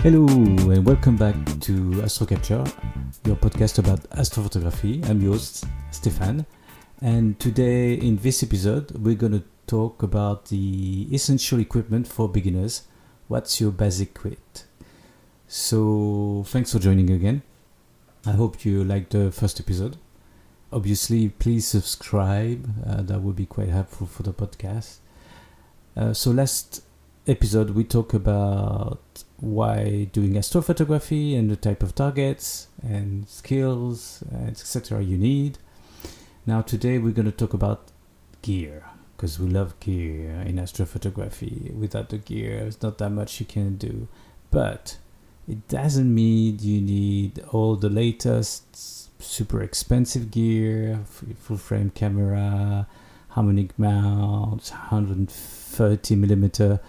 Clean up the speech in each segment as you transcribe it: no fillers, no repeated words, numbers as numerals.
Hello and welcome back to Astro Capture, your podcast about astrophotography. I'm your host, Stéphane, and today in this episode we're going to talk about the essential equipment for beginners. What's your basic kit? So thanks for joining again. I hope you liked the first episode. Obviously, please subscribe. That would be quite helpful for the podcast. So last episode we talked about why doing astrophotography and the type of targets and skills, etc. you need. Now today we're going to talk about gear, because we love gear in astrophotography. Without the gear, there's not that much you can do. But it doesn't mean you need all the latest super expensive gear, full frame camera, harmonic mount, 130 millimeter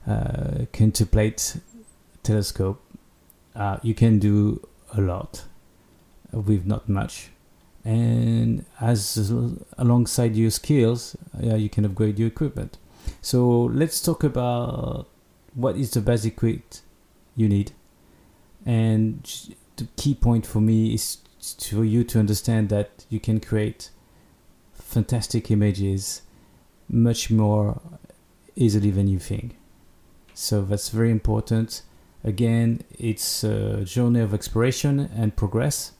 quintuplate telescope. You can do a lot with not much, and as alongside your skills, you can upgrade your equipment. So let's talk about what is the basic kit you need. And the key point for me is for you to understand that you can create fantastic images much more easily than you think. So that's very important. Again, it's a journey of exploration and progress,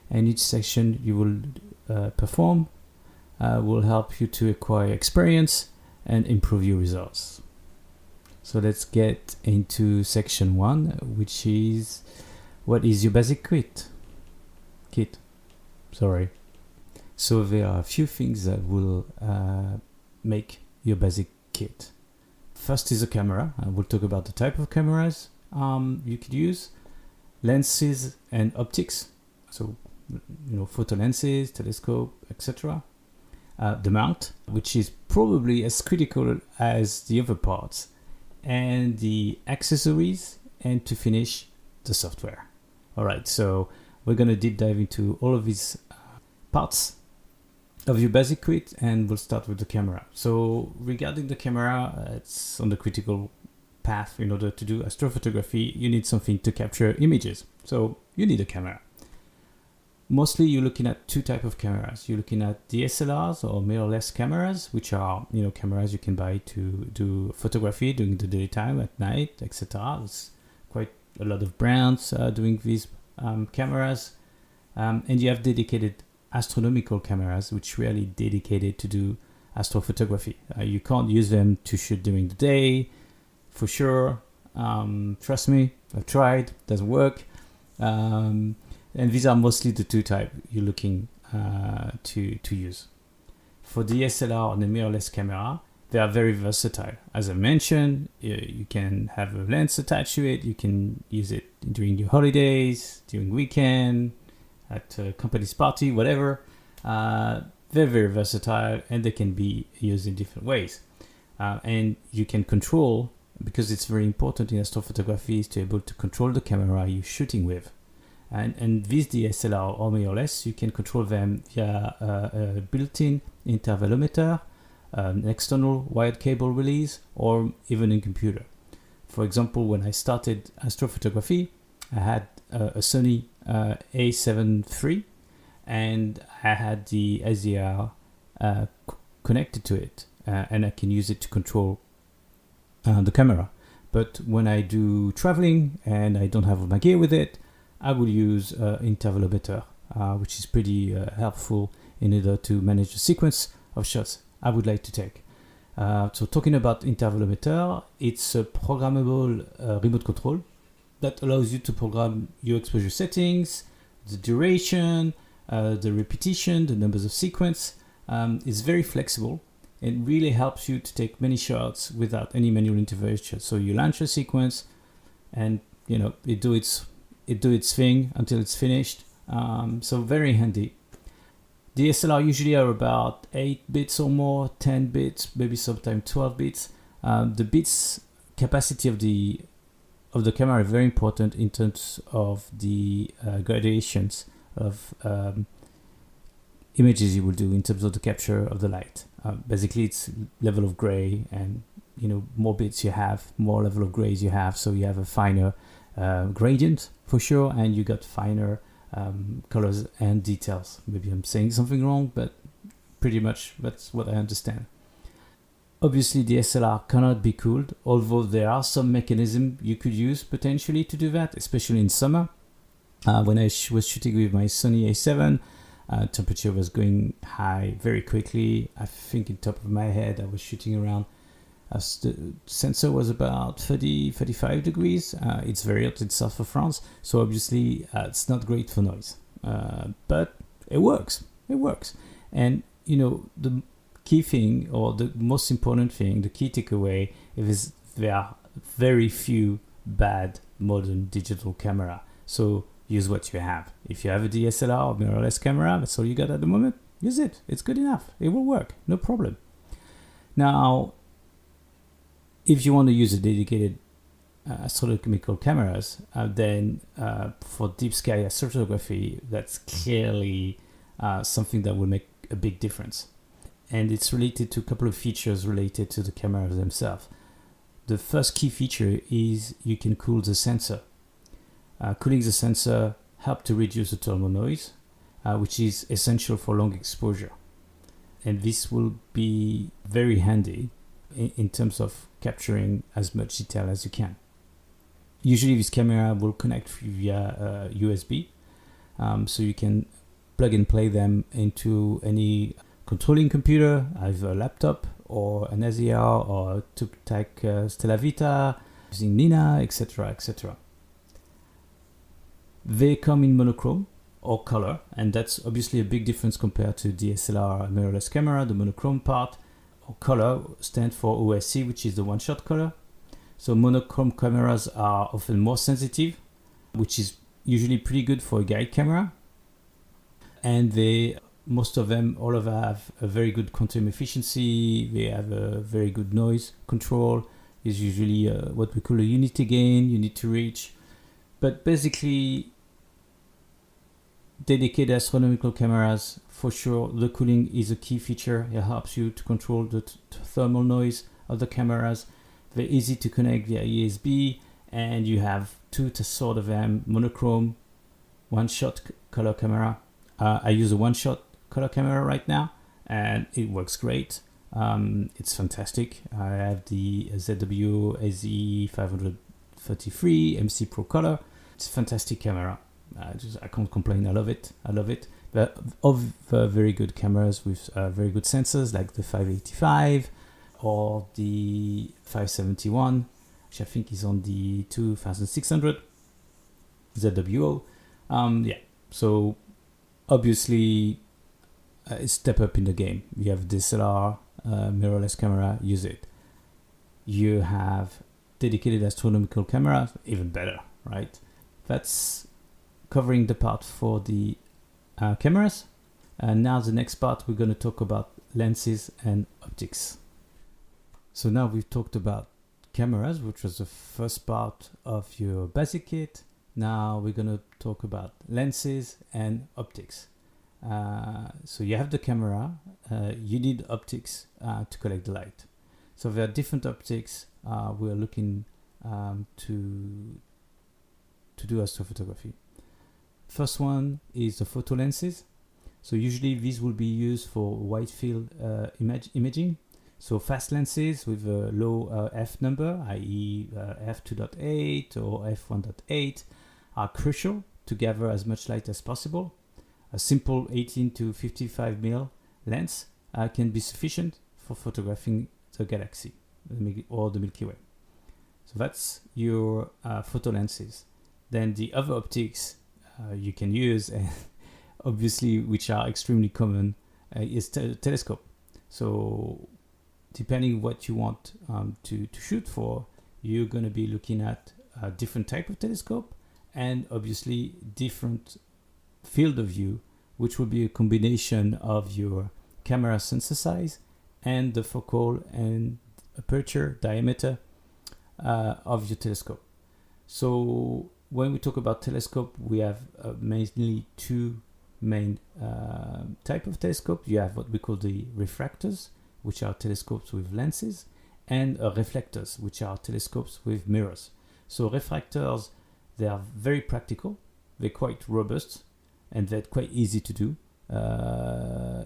and each section you will perform will help you to acquire experience and improve your results. So let's get into section 1, which is what is your basic kit? So there are a few things that will make your basic kit. First is a camera. We'll talk about the type of cameras you could use, lenses and optics. So, photo lenses, telescope, etc. The mount, which is probably as critical as the other parts, and the accessories, and to finish, the software. All right, so we're going to deep dive into all of these parts of your basic kit, and we'll start with the camera. So regarding the camera, it's on the critical path. In order to do astrophotography, you need something to capture images. So you need a camera. Mostly you're looking at two types of cameras. You're looking at DSLRs or mirrorless cameras, which are cameras you can buy to do photography during the daytime, at night, etc. There's quite a lot of brands doing these cameras. And you have dedicated astronomical cameras, which really dedicated to do astrophotography. You can't use them to shoot during the day, for sure. Trust me, I've tried, doesn't work. And these are mostly the two types you're looking to use. For DSLR and the mirrorless camera, they are very versatile. As I mentioned, you can have a lens attached to it. You can use it during your holidays, during weekend, at a company's party, whatever. They're very versatile, and they can be used in different ways. And you can control, because it's very important in astrophotography, is to be able to control the camera you're shooting with. And these DSLR or mirrorless, you can control them via a built-in intervalometer, an external wired cable release, or even a computer. For example, when I started astrophotography, I had a Sony A7 III, and I had the SDR connected to it, and I can use it to control the camera. But when I do traveling and I don't have my gear with it, I will use intervalometer, which is pretty helpful in order to manage the sequence of shots I would like to take. So talking about intervalometer, it's a programmable remote control that allows you to program your exposure settings, the duration, the repetition, the numbers of sequence. It's very flexible. It really helps you to take many shots without any manual intervention. So you launch a sequence, and it do its thing until it's finished. So very handy. DSLR usually are about 8 bits or more, 10 bits, maybe sometimes 12 bits. The bits capacity of the camera is very important in terms of the gradations of images you will do in terms of the capture of the light. Basically, it's level of gray, and more bits you have, more level of grays you have, so you have a finer gradient for sure, and you got finer colors and details. Maybe I'm saying something wrong, but pretty much that's what I understand. Obviously, the SLR cannot be cooled, although there are some mechanism you could use potentially to do that, especially in summer. When I was shooting with my Sony A7, temperature was going high very quickly. I think in top of my head, I was shooting around, the sensor was about 35 degrees. It's very hot in south of France, so obviously it's not great for noise. But it works. And, the key thing, or the most important thing, the key takeaway, is there are very few bad modern digital camera. So use what you have. If you have a DSLR or mirrorless camera, that's all you got at the moment, use it. It's good enough. It will work, no problem. Now, if you want to use a dedicated astronomical cameras, then for deep sky astrophotography, that's clearly something that will make a big difference. And it's related to a couple of features related to the cameras themselves. The first key feature is you can cool the sensor. Cooling the sensor helps to reduce the thermal noise, which is essential for long exposure. And this will be very handy in terms of capturing as much detail as you can. Usually this camera will connect via USB, so you can plug and play them into any controlling computer, either a laptop or an SDR or Tubetech Stella Vita, using Nina, etc., etc. They come in monochrome or color, and that's obviously a big difference compared to DSLR mirrorless camera. The monochrome part or color stands for OSC, which is the one-shot color. So monochrome cameras are often more sensitive, which is usually pretty good for a guide camera. And most of them, all of them have a very good quantum efficiency. They have a very good noise control. It's usually what we call a unity gain you need to reach. But basically, dedicated astronomical cameras, for sure, the cooling is a key feature. It helps you to control the thermal noise of the cameras. They're easy to connect via USB, and you have two sort of them, monochrome, one-shot color camera. I use a one-shot color camera right now, and it works great. It's fantastic. I have the ZW AZ533 MC Pro Color. It's a fantastic camera. I can't complain. I love it. But of very good cameras with very good sensors, like the 585 or the 571, which I think is on the 2600 ZWO. So obviously, step up in the game. You have DSLR, mirrorless camera, use it. You have dedicated astronomical camera, even better, right? That's covering the part for the cameras. And now the next part, we're going to talk about lenses and optics. So now we've talked about cameras, which was the first part of your basic kit. Now we're going to talk about lenses and optics. So you have the camera, you need optics to collect the light. So there are different optics we're looking to do astrophotography. First one is the photo lenses. So usually these will be used for wide field imaging. So fast lenses with a low f number, i.e. f2.8 or f1.8, are crucial to gather as much light as possible. A simple 18 to 55 mm lens can be sufficient for photographing the galaxy or the Milky Way. So that's your photo lenses. Then the other optics you can use, and obviously which are extremely common, is telescope. So depending what you want to shoot for, you're going to be looking at a different type of telescope and obviously different field of view, which will be a combination of your camera sensor size and the focal and aperture diameter of your telescope. So when we talk about telescope, we have mainly two main type of telescope. You have what we call the refractors, which are telescopes with lenses, and reflectors, which are telescopes with mirrors. So refractors They are very practical, they're quite robust, and they're quite easy to do,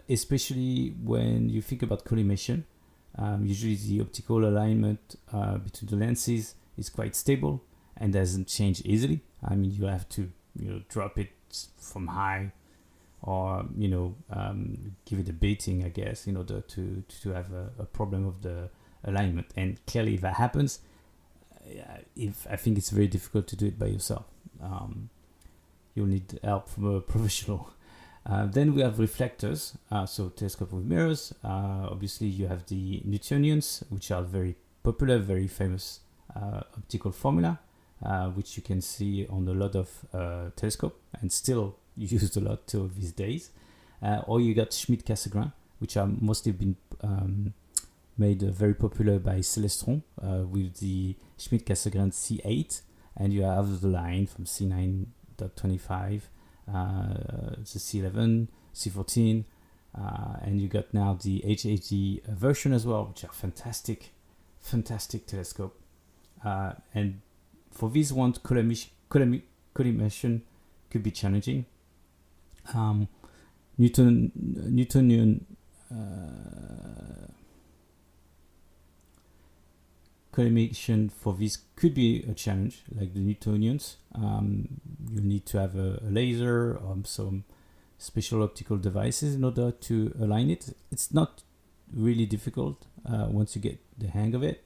especially when you think about collimation. Usually the optical alignment between the lenses is quite stable and doesn't change easily. I mean, you have to drop it from high, or give it a beating, I guess, in order to have a problem of the alignment. And clearly, if that happens, I think it's very difficult to do it by yourself. You'll need help from a professional. Then we have reflectors, so telescope with mirrors. Obviously, you have the Newtonians, which are very popular, very famous optical formula, which you can see on a lot of telescope and still used a lot till these days. Or you got Schmidt-Cassegrain, which are mostly been made very popular by Celestron with the Schmidt-Cassegrain C8, and you have the line from C9.25, the C11, C14, and you got now the HHD version as well, which are fantastic telescope. And for these ones, collimation could be challenging. Newtonian collimation for this could be a challenge, like the Newtonians. You need to have a laser or some special optical devices in order to align it. It's not really difficult once you get the hang of it.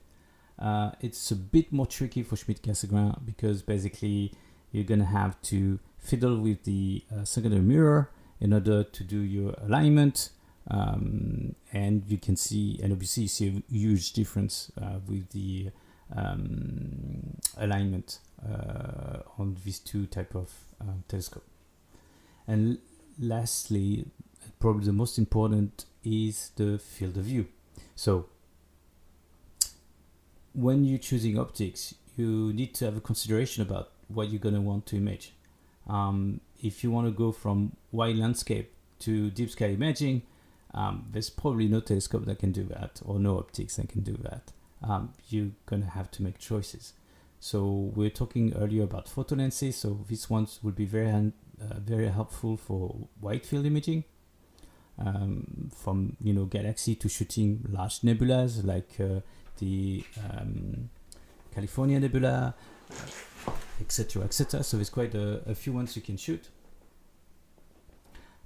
It's a bit more tricky for Schmidt-Cassegrain because basically you're going to have to fiddle with the secondary mirror in order to do your alignment. And you can see, and obviously you see a huge difference with the alignment on these two type of telescope. And lastly, probably the most important is the field of view. So when you're choosing optics, you need to have a consideration about what you're going to want to image. If you want to go from wide landscape to deep sky imaging, there's probably no telescope that can do that, or no optics that can do that. You're going to have to make choices. So we're talking earlier about photo lenses, so these ones will be very helpful for wide field imaging, from galaxy to shooting large nebulas like the California Nebula, etc., etc. So there's quite a few ones you can shoot.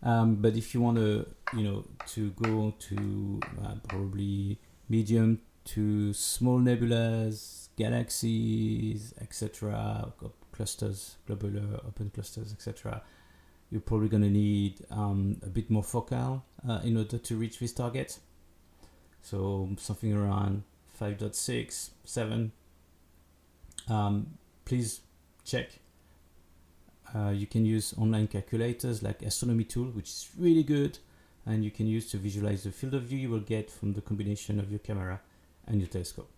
But if you want to go to probably medium to small nebulas, galaxies, etc., clusters, globular open clusters, etc., you're probably going to need a bit more focal in order to reach this target. So something around 5.6, 7. Please check. You can use online calculators like Astronomy Tool, which is really good, and you can use to visualize the field of view you will get from the combination of your camera and your telescope.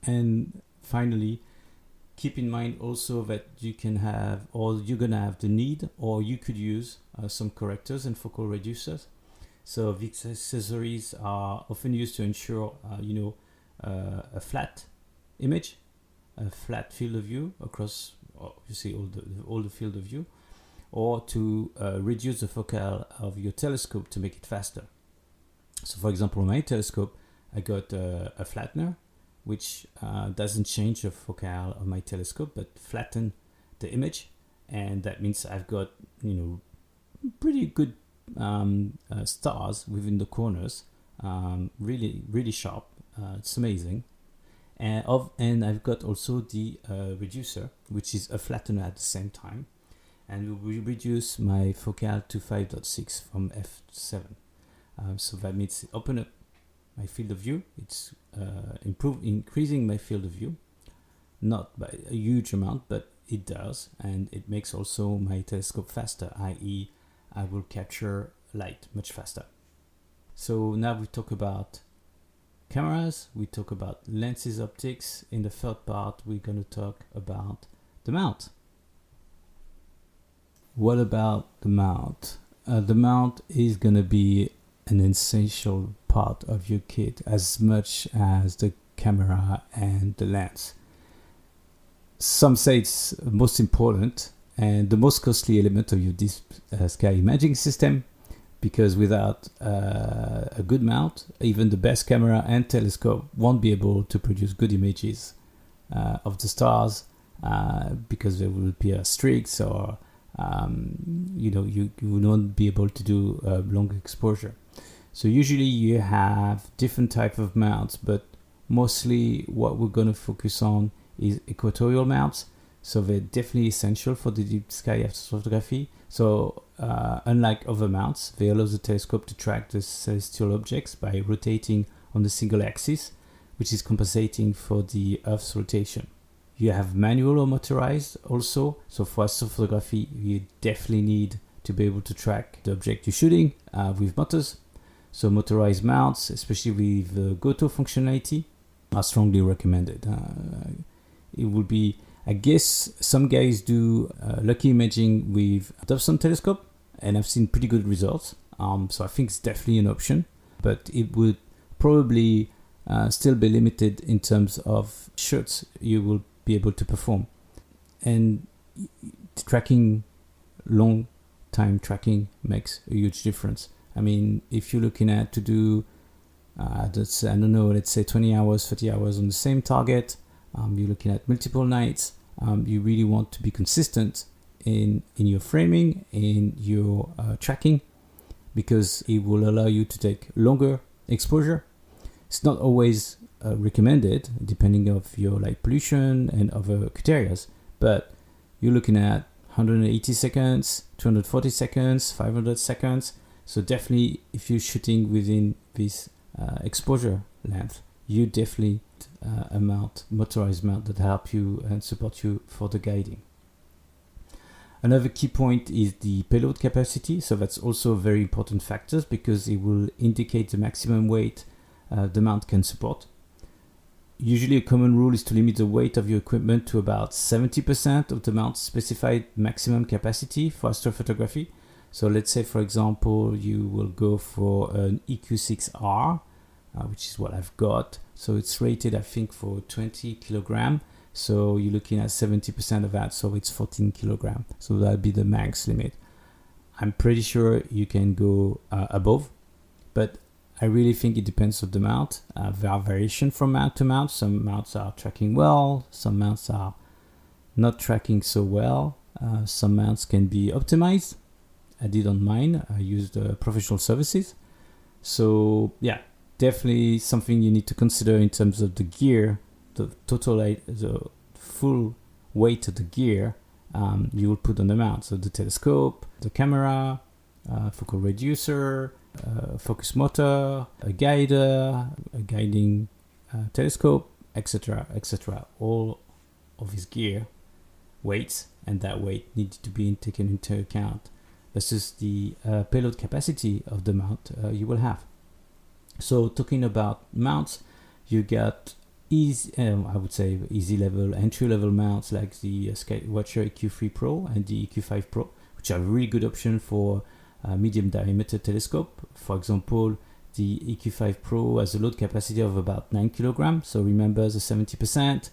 And finally, keep in mind also that you can have, or you're gonna have the need, or you could use some correctors and focal reducers. So these accessories are often used to ensure a flat image, a flat field of view across obviously all the field of view, or to reduce the focal of your telescope to make it faster. So for example, on my telescope, I got a flattener, which doesn't change the focal of my telescope, but flatten the image, and that means I've got pretty good stars within the corners, really sharp. It's amazing. And I've got also the reducer, which is a flattener at the same time, and we reduce my focal to 5.6 from f7. So that means open up my field of view. It's increasing my field of view, not by a huge amount, but it does, and it makes also my telescope faster, i.e. I will capture light much faster. So now we talk about cameras, we talk about lenses, optics. In the third part, we're going to talk about the mount. What about the mount? The mount is going to be an essential part of your kit as much as the camera and the lens. Some say it's most important and the most costly element of your deep sky imaging system, because without a good mount, even the best camera and telescope won't be able to produce good images of the stars, because there will appear streaks, or you will not be able to do long exposure. So usually you have different type of mounts, but mostly what we're going to focus on is equatorial mounts. So they're definitely essential for the deep sky astrophotography. So unlike other mounts, they allow the telescope to track the celestial objects by rotating on a single axis, which is compensating for the Earth's rotation. You have manual or motorized also. So for astrophotography, you definitely need to be able to track the object you're shooting with motors. So motorized mounts, especially with the GOTO functionality, are strongly recommended. It would be, I guess, some guys do lucky imaging with a Dobson telescope, and I've seen pretty good results. So I think it's definitely an option, but it would probably still be limited in terms of shots you will be able to perform. And tracking, long time tracking makes a huge difference. I mean, if you're looking at to do, let's say 20 hours, 30 hours on the same target, you're looking at multiple nights, you really want to be consistent in your framing, in your tracking, because it will allow you to take longer exposure. It's not always recommended, depending on your light pollution and other criteria, but you're looking at 180 seconds, 240 seconds, 500 seconds. So definitely, if you're shooting within this exposure length, you definitely a motorized mount that help you and support you for the guiding. Another key point is the payload capacity. So that's also a very important factor, because it will indicate the maximum weight the mount can support. Usually a common rule is to limit the weight of your equipment to about 70% of the mount's specified maximum capacity for astrophotography. So let's say, for example, you will go for an EQ6R, which is what I've got. So it's rated, I think, for 20 kilogram. So you're looking at 70% of that. So it's 14 kilogram. So that'll be the max limit. I'm pretty sure you can go above, but I really think it depends on the mount. There are variations from mount to mount. Some mounts are tracking well. Some mounts are not tracking so well. Some mounts can be optimized. I did on mine. I used professional services. So yeah, definitely something you need to consider in terms of the gear, the full weight of the gear you will put on the mount. So the telescope, the camera, focal reducer, focus motor, a guider, a guiding telescope, etc., etc. All of his gear weights, and that weight needs to be taken into account versus the payload capacity of the mount you will have. So talking about mounts, you got I would say easy level, entry level mounts like the Skywatcher EQ3 Pro and the EQ5 Pro, which are a really good option for medium diameter telescope. For example, the EQ5 Pro has a load capacity of about 9 kilograms. So remember the 70%.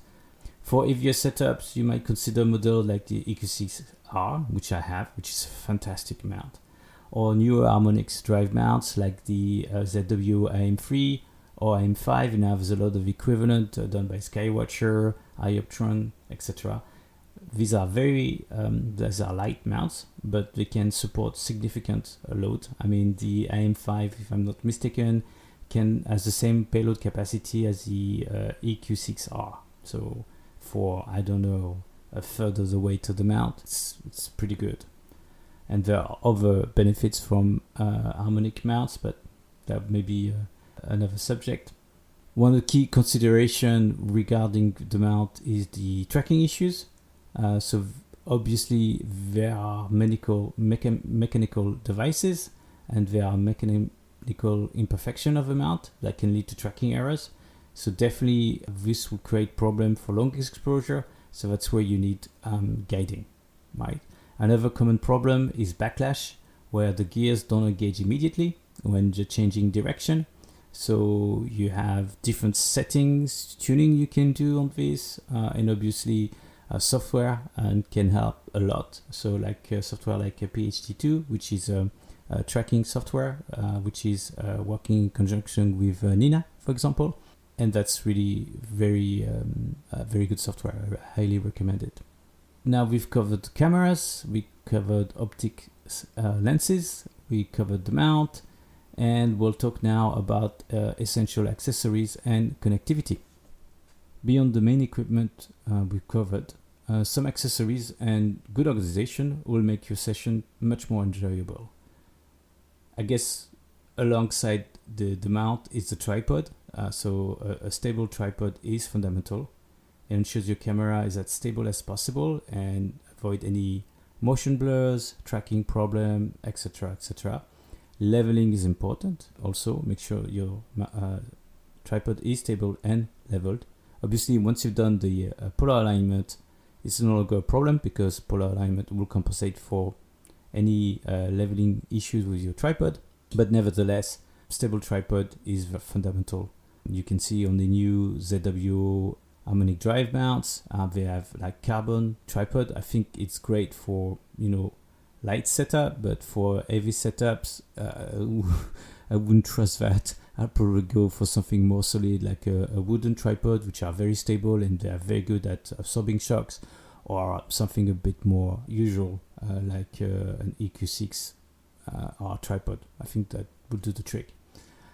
For heavier setups, you might consider models like the EQ6R, which I have, which is a fantastic mount, or newer harmonics drive mounts like the ZW AM3 or AM5. Now there's a lot of equivalent done by Skywatcher, Ioptron, etc. These are these are light mounts, but they can support significant load. I mean, the AM5, if I'm not mistaken, has the same payload capacity as the EQ6R. So for, I don't know, a third of the weight of the mount, it's pretty good. And there are other benefits from harmonic mounts, but that may be another subject. One of the key considerations regarding the mount is the tracking issues. So obviously there are mechanical devices, and there are mechanical imperfection of the mount that can lead to tracking errors. So definitely this will create problem for long exposure. So that's where you need guiding, right? Another common problem is backlash, where the gears don't engage immediately when you're changing direction. So you have different settings, tuning you can do on this, and obviously software and can help a lot. So like software like PHT2, which is a tracking software, which is working in conjunction with Nina, for example. And that's really very good software. I highly recommend it. Now we've covered cameras, we covered optic lenses, we covered the mount, and we'll talk now about essential accessories and connectivity. Beyond the main equipment we've covered, some accessories and good organization will make your session much more enjoyable. I guess alongside the mount is the tripod. So a stable tripod is fundamental. It ensures your camera is as stable as possible and avoid any motion blurs, tracking problem, etc., etc. Leveling is important. Also, make sure your tripod is stable and leveled. Obviously, once you've done the polar alignment, it's no longer a problem because polar alignment will compensate for any leveling issues with your tripod. But nevertheless, stable tripod is fundamental. You can see on the new ZWO harmonic drive mounts, they have like carbon tripod. I think it's great for, light setup, but for heavy setups, I wouldn't trust that. I'd probably go for something more solid like a wooden tripod, which are very stable and they are very good at absorbing shocks, or something a bit more usual like an EQ6 R tripod. I think that would do the trick.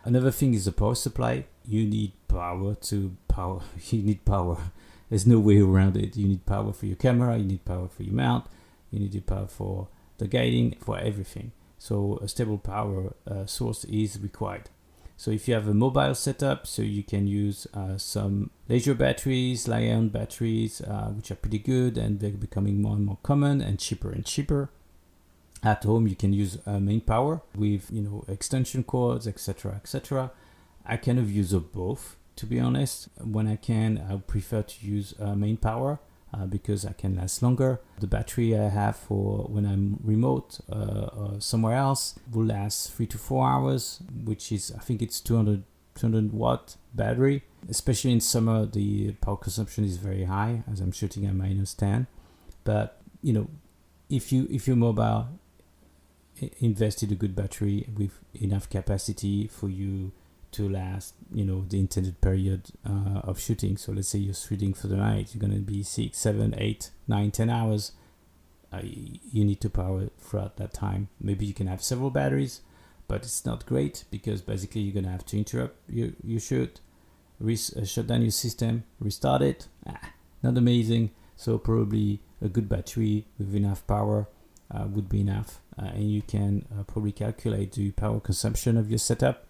Another thing is the power supply. You need power to power. You need power. There's no way around it. You need power for your camera. You need power for your mount. You need the power for the guiding, for everything. So a stable power source is required. So if you have a mobile setup, so you can use some laser batteries, Li-ion batteries, which are pretty good, and they're becoming more and more common and cheaper and cheaper. At home, you can use main power with, extension cords, etc., etc. I kind of use both, to be honest. When I can, I prefer to use main power because I can last longer. The battery I have for when I'm remote or somewhere else will last 3 to 4 hours, which is, I think it's 200 watt battery. Especially in summer, the power consumption is very high as I'm shooting at -10. But, if you're mobile, invest in a good battery with enough capacity for you to last, the intended period of shooting. So let's say you're shooting for the night, you're going to be 6, 7, 8, 9, 10 hours. You need to power it throughout that time. Maybe you can have several batteries, but it's not great because basically you're going to have to interrupt your shoot, shut down your system, restart it. Not amazing. So probably a good battery with enough power would be enough. And you can probably calculate the power consumption of your setup.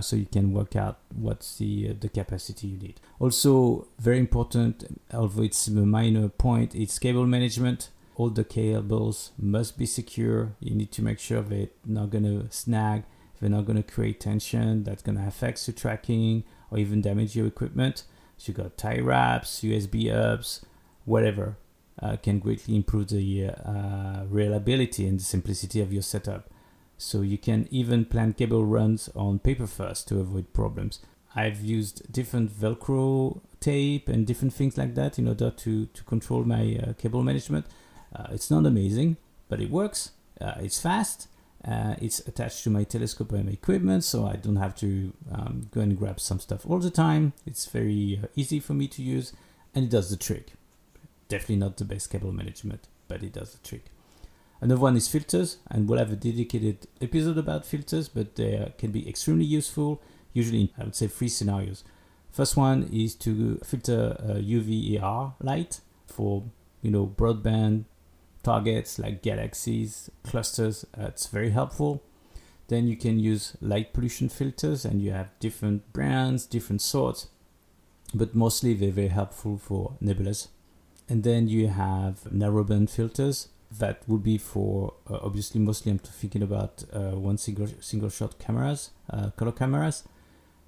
So you can work out what's the capacity you need. Also, very important, although it's a minor point, it's cable management. All the cables must be secure. You need to make sure they're not going to snag, they're not going to create tension that's going to affect your tracking or even damage your equipment. So you got tie wraps, USB hubs, whatever can greatly improve the reliability and the simplicity of your setup. So you can even plan cable runs on paper first to avoid problems. I've used different Velcro tape and different things like that in order to control my cable management. It's not amazing, but it works. It's fast. It's attached to my telescope and my equipment, so I don't have to go and grab some stuff all the time. It's very easy for me to use, and it does the trick. Definitely not the best cable management, but it does the trick. Another one is filters, and we'll have a dedicated episode about filters, but they can be extremely useful, usually in, I would say, 3 scenarios. First one is to filter UV-AR light for, broadband targets like galaxies, clusters. It's very helpful. Then you can use light pollution filters, and you have different brands, different sorts, but mostly they're very helpful for nebulas. And then you have narrowband filters. That would be for, obviously, mostly I'm thinking about one single shot cameras, color cameras.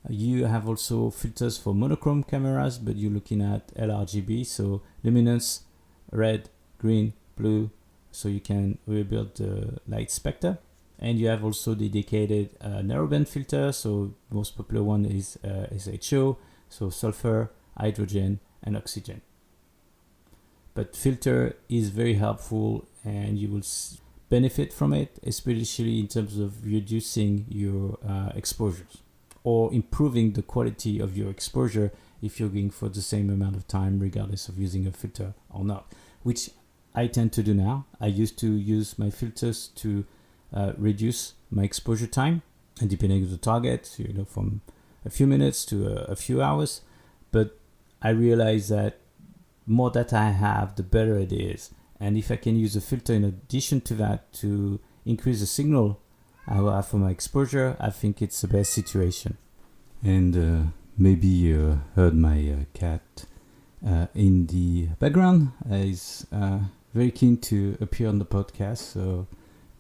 You have also filters for monochrome cameras, but you're looking at LRGB, so luminance, red, green, blue, so you can rebuild the light spectrum. And you have also dedicated narrowband filter, so most popular one is SHO, so sulfur, hydrogen, and oxygen. but filter is very helpful, and you will benefit from it, especially in terms of reducing your exposures or improving the quality of your exposure if you're going for the same amount of time, regardless of using a filter or not, which I tend to do now. I used to use my filters to reduce my exposure time, and depending on the target, from a few minutes to a few hours. But I realize that more data I have, the better it is. And if I can use a filter in addition to that to increase the signal I will have for my exposure, I think it's the best situation. And maybe you heard my cat in the background. He's very keen to appear on the podcast, so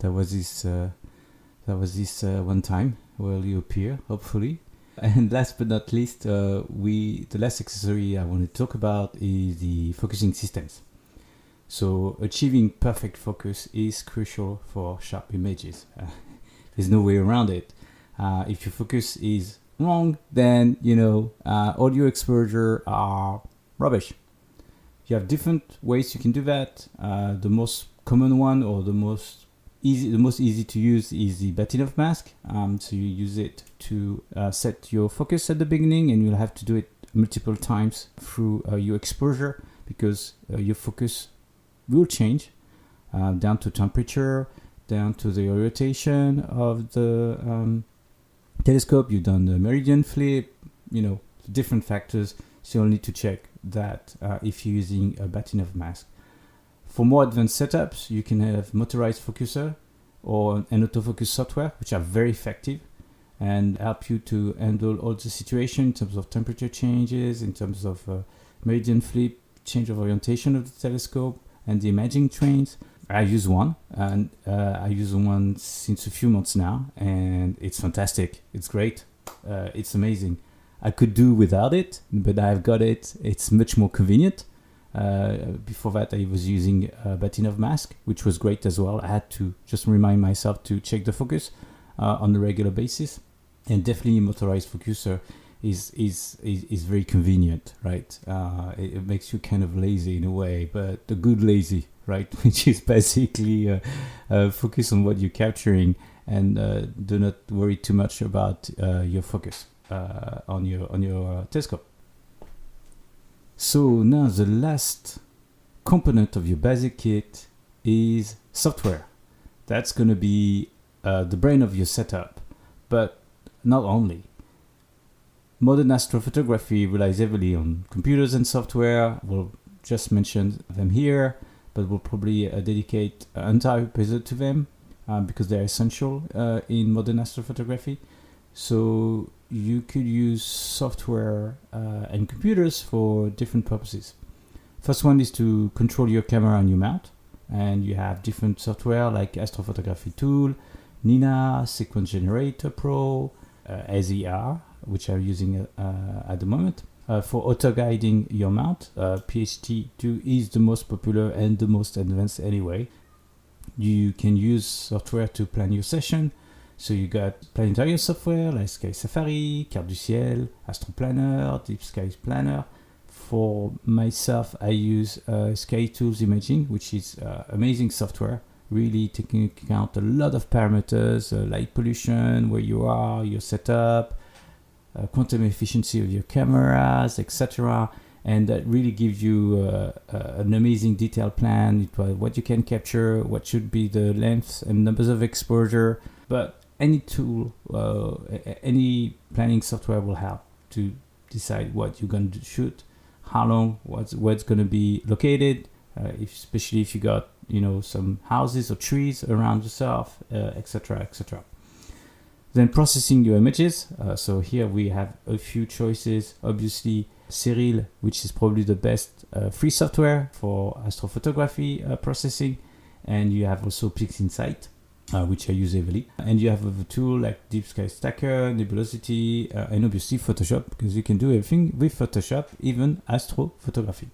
that was this one time where you appear, hopefully. And last but not least, the last accessory I want to talk about is the focusing systems. So achieving perfect focus is crucial for sharp images. There's no way around it. If your focus is wrong, then all your exposure are rubbish. You have different ways you can do that. The most common one, or the most easy to use, is the Bahtinov mask. So you use it to set your focus at the beginning, and you'll have to do it multiple times through your exposure, because your focus will change down to temperature, down to the orientation of the telescope. You've done the meridian flip, different factors. So you'll need to check that if you're using a Bahtinov mask. For more advanced setups, you can have motorized focuser or an autofocus software, which are very effective and help you to handle all the situation in terms of temperature changes, in terms of meridian flip, change of orientation of the telescope, and the imaging trains. I use one, and I use one since a few months now, and it's fantastic. It's great. It's amazing. I could do without it, but I've got it. It's much more convenient. Before that, I was using a Bahtinov mask, which was great as well. I had to just remind myself to check the focus on a regular basis. And definitely motorized focuser is very convenient, right? It makes you kind of lazy in a way, but the good lazy, right? Which is basically focus on what you're capturing, and do not worry too much about your focus on your telescope. So now the last component of your basic kit is software. That's going to be the brain of your setup, but not only. Modern astrophotography relies heavily on computers and software. We'll just mention them here, but we'll probably dedicate an entire episode to them because they're essential in modern astrophotography. So you could use software and computers for different purposes. First one is to control your camera and your mount. And you have different software like Astrophotography Tool, Nina, Sequence Generator Pro, SER, which I'm using at the moment. For auto-guiding your mount, PHT2 is the most popular and the most advanced anyway. You can use software to plan your session. So you got planetary software like Sky Safari, Carte du Ciel, Astro Planner, Deep Sky Planner. For myself, I use Sky Tools Imaging, which is amazing software, really taking into account a lot of parameters, light pollution, where you are, your setup, quantum efficiency of your cameras, etc. And that really gives you an amazing detailed plan, what you can capture, what should be the lengths and numbers of exposure. But any tool, any planning software will help to decide what you're going to shoot, how long, where it's going to be located, especially if you got some houses or trees around yourself, etc., etc. Then processing your images. So here we have a few choices. Obviously, Seril, which is probably the best free software for astrophotography processing, and you have also PixInsight, which I use heavily. And you have a tool like Deep Sky Stacker, Nebulosity, and obviously Photoshop, because you can do everything with Photoshop, even astrophotography.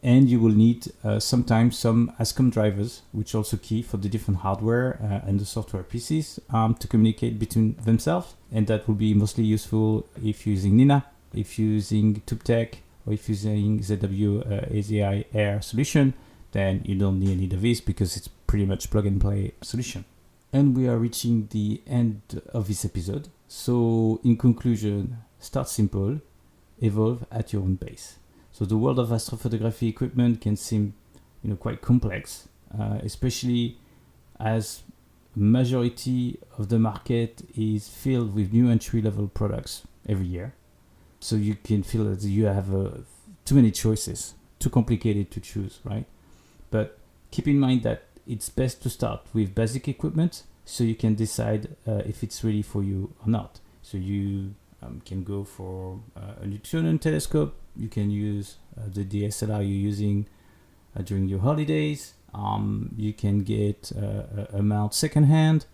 And you will need sometimes some ASCOM drivers, which are also key for the different hardware and the software pieces to communicate between themselves. And that will be mostly useful if you're using Nina, if you're using TubeTech, or if you're using ZW AZI Air solution, then you don't need any of this because it's pretty much plug and play solution. And we are reaching the end of this episode. So in conclusion, start simple, evolve at your own pace. So the world of astrophotography equipment can seem, quite complex, especially as majority of the market is filled with new entry-level products every year. So you can feel that you have too many choices, too complicated to choose, right? But keep in mind that it's best to start with basic equipment so you can decide if it's ready for you or not. So you can go for a Newtonian telescope. You can use the DSLR you're using during your holidays. You can get a mount secondhand.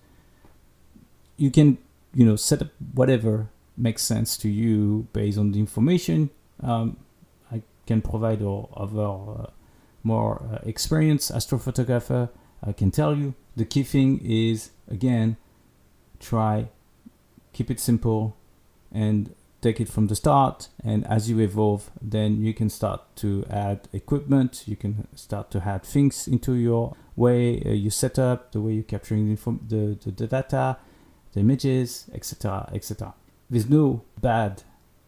You can, set up whatever makes sense to you based on the information I can provide, or other more experienced astrophotographer I can tell you. The key thing is, again, keep it simple and take it from the start. And as you evolve, then you can start to add equipment. You can start to add things into your way you set up, the way you're capturing the data, the images, etc., etc. There's no bad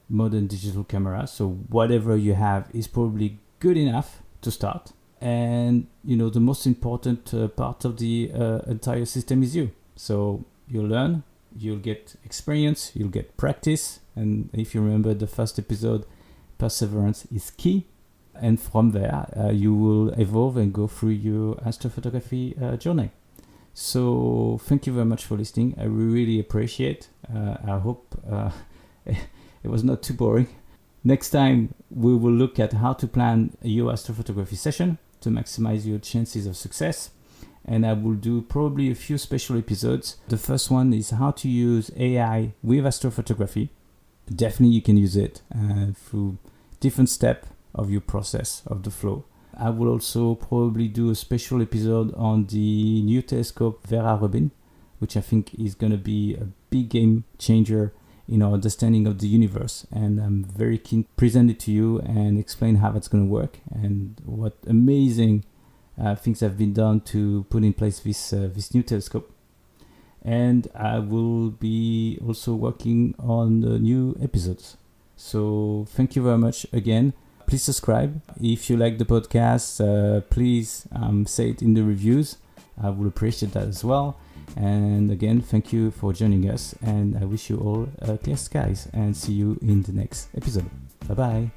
modern digital camera, so whatever you have is probably good enough to start. And the most important part of the entire system is you. So you'll learn, you'll get experience, you'll get practice, and if you remember the first episode, perseverance is key. And from there, you will evolve and go through your astrophotography journey. So thank you very much for listening. I really appreciate. I hope it was not too boring. Next time, we will look at how to plan your astrophotography session to maximize your chances of success. And I will do probably a few special episodes. The first one is how to use AI with astrophotography. Definitely you can use it through different steps of your process of the flow. I will also probably do a special episode on the new telescope Vera Rubin, which I think is going to be a big game changer in our understanding of the universe. And I'm very keen to present it to you and explain how that's going to work and what amazing things have been done to put in place this new telescope. And I will be also working on the new episodes. So thank you very much again. Please subscribe. If you like the podcast, please say it in the reviews. I would appreciate that as well. And again, thank you for joining us. And I wish you all clear skies and see you in the next episode. Bye-bye.